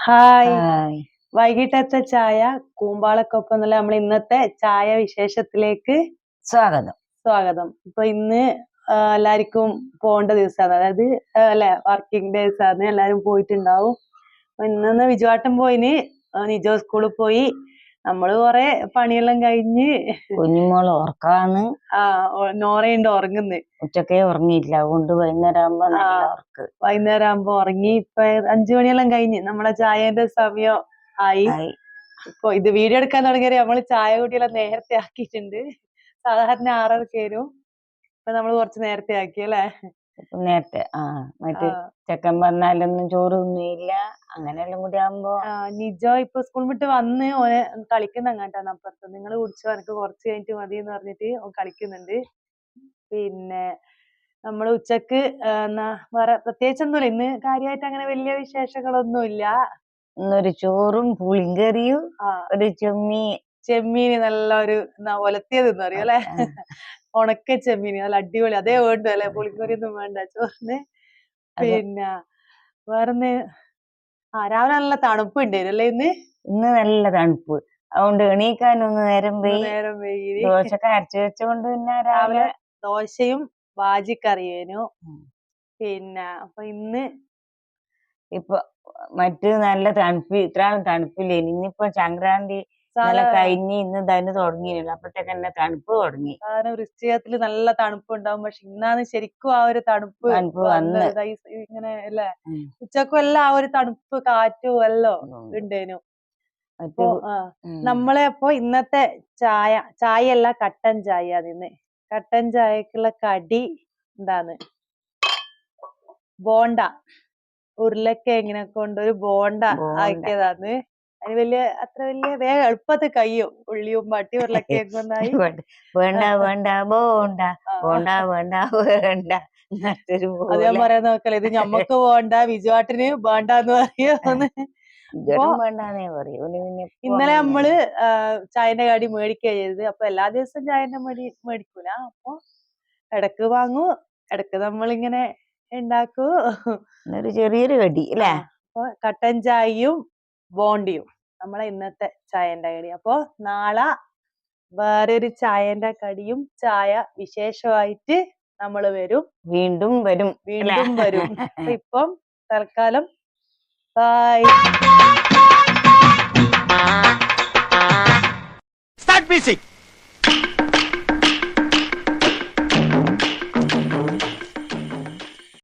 Hi. Hi. വൈകിട്ടത്തെ ചായ കൂമ്പാളക്കൊപ്പം എന്നുള്ള നമ്മൾ ഇന്നത്തെ ചായ വിശേഷത്തിലേക്ക് സ്വാഗതം. സ്വാഗതം. ഇപ്പൊ ഇന്ന് എല്ലാവർക്കും പോകേണ്ട ദിവസമാണ്, അതായത് അല്ലെ വർക്കിംഗ് ഡേയ്സ് ആണ്. എല്ലാരും പോയിട്ടുണ്ടാവും. ഇന്ന് വിജുവാട്ടം പോയിന്, നിജോ സ്കൂളിൽ പോയി. നമ്മള് കൊറേ പണിയെല്ലാം കഴിഞ്ഞ് കുഞ്ഞുമോള് ഉറക്കാന്ന്. നോറയുണ്ട് ഉറങ്ങുന്നു. ഉച്ചക്കേ ഉറങ്ങിയില്ല, അതുകൊണ്ട് വൈകുന്നേരം ആകുമ്പോ നല്ല ഉറക്ക്. വൈകുന്നേരം ആകുമ്പോ ഉറങ്ങി. ഇപ്പൊ 5 മണിയെല്ലാം കഴിഞ്ഞ് നമ്മളെ ചായന്റെ സമയം ആയി. ഇപ്പൊ ഇത് വീഡിയോ എടുക്കാൻ തുടങ്ങിയത് നമ്മള് ചായ കുടിയെല്ലാം നേരത്തെ ആക്കിയിട്ടുണ്ട്. സാധാരണ 6:30 വരും. ഇപ്പൊ നമ്മള് കുറച്ച് നേരത്തെ ആക്കി അല്ലേ? നേരത്തെ മറ്റേ ചെക്കൻ വന്നാലൊന്നും ചോറ് തിന്നില്ല, അങ്ങനെയെല്ലാം കൂടി ആകുമ്പോ. നിജോ ഇപ്പൊ സ്കൂൾ വിട്ട് വന്ന് ഓനെ കളിക്കുന്ന അങ്ങോട്ടാണ് അപ്പുറത്ത്. നിങ്ങൾ കുടിച്ചോ, എനിക്ക് കുറച്ച് കഴിഞ്ഞിട്ട് മതി എന്ന് പറഞ്ഞിട്ട് ഓൻ കളിക്കുന്നുണ്ട്. പിന്നെ നമ്മള് ഉച്ചക്ക് വേറെ പ്രത്യേകിച്ചൊന്നുമില്ല. ഇന്ന് കാര്യമായിട്ട് അങ്ങനെ വലിയ വിശേഷങ്ങളൊന്നുമില്ല. ഇന്നൊരു ചോറും പുളിങ്കറിയും ഒരു ചെമ്മീന് നല്ല ഒരു ഒലത്തിയത് അറിയോ അല്ലെ? ഉണക്ക ചെമ്മീന് നല്ല അടിപൊളി. അതേ വേണ്ടു അല്ലെ, പുളിങ്കറി ഒന്നും വേണ്ട ചോറിന്. പിന്നെ വേറൊന്ന് രാവിലെ നല്ല തണുപ്പ് ഉണ്ടായിരുന്നു അല്ലേ? ഇന്ന് നല്ല തണുപ്പ്, അതുകൊണ്ട് എണീക്കാനൊന്ന് നേരം വൈകി. ദോശക്ക് അരച്ചു വെച്ചോണ്ട് പിന്നെ രാവിലെ ദോശയും ബാജിക്കറിയേനു. പിന്നെ അപ്പൊ ഇന്ന് ഇപ്പൊ മറ്റ് നല്ല തണുപ്പ്, ഇത്ര തണുപ്പില്ല. ഇനിയിപ്പോ സംക്രാന്തി കഴിഞ്ഞ് ഇന്ന് തന്നെ തുടങ്ങിയില്ല, അപ്പഴത്തേക്ക് തന്നെ തണുപ്പ് തുടങ്ങി. വൃശ്ചികത്തില് നല്ല തണുപ്പ് ഉണ്ടാവും. പക്ഷെ ഇന്നാണ് ശരിക്കും ആ ഒരു തണുപ്പ് ഇങ്ങനെ അല്ലേ? ഉച്ചക്കും എല്ലാം ആ ഒരു തണുപ്പ് കാറ്റും എല്ലാം ഉണ്ടേനു. അപ്പൊ നമ്മളെ അപ്പൊ ഇന്നത്തെ ചായയല്ല, കട്ടൻ ചായ. നിന്ന് കട്ടൻ ചായക്കുള്ള കടി എന്താണ്? ബോണ്ട. ഉരുളക്കിഴങ്ങിനെ കൊണ്ടൊരു ബോണ്ട ആക്കിയതാണ്. അതിന് അത്ര വലിയ വേഗം എളുപ്പത്തിൽ കഴിയും. ഉള്ളിയും പട്ടി ഉരുളക്കിഴങ്ങൊന്നായി. വേണ്ട വേണ്ട ബോണ്ട, ബോണ്ട വേണ്ട വേണ്ട. അത് ഞാൻ പറയാൻ നോക്കല്ലേ, ഇത് ഞമ്മക്ക് പോണ്ട, വിജുവാട്ടിന് വേണ്ടാന്ന് പറയുമെന്ന്. ഇന്നലെ നമ്മള് ചായന്റെ കടി മേടിക്കുക ചെയ്തത്. അപ്പൊ എല്ലാ ദിവസവും ചായന്റെ മേടിക്കൂല. അപ്പൊ ഇടക്ക് വാങ്ങൂ, ഇടക്ക് നമ്മളിങ്ങനെ ഉണ്ടാക്കൂ. ചെറിയൊരു കടി അല്ലേ? അപ്പൊ കട്ടൻ ചായയും ബോണ്ടിയും നമ്മളെ ഇന്നത്തെ ചായന്റെ കടി. അപ്പൊ നാളെ വേറൊരു ചായന്റെ കടിയും ചായ വിശേഷമായിട്ട് നമ്മള് വീണ്ടും വരും. അപ്പൊ ഇപ്പം തൽക്കാലം ബൈ. Start music.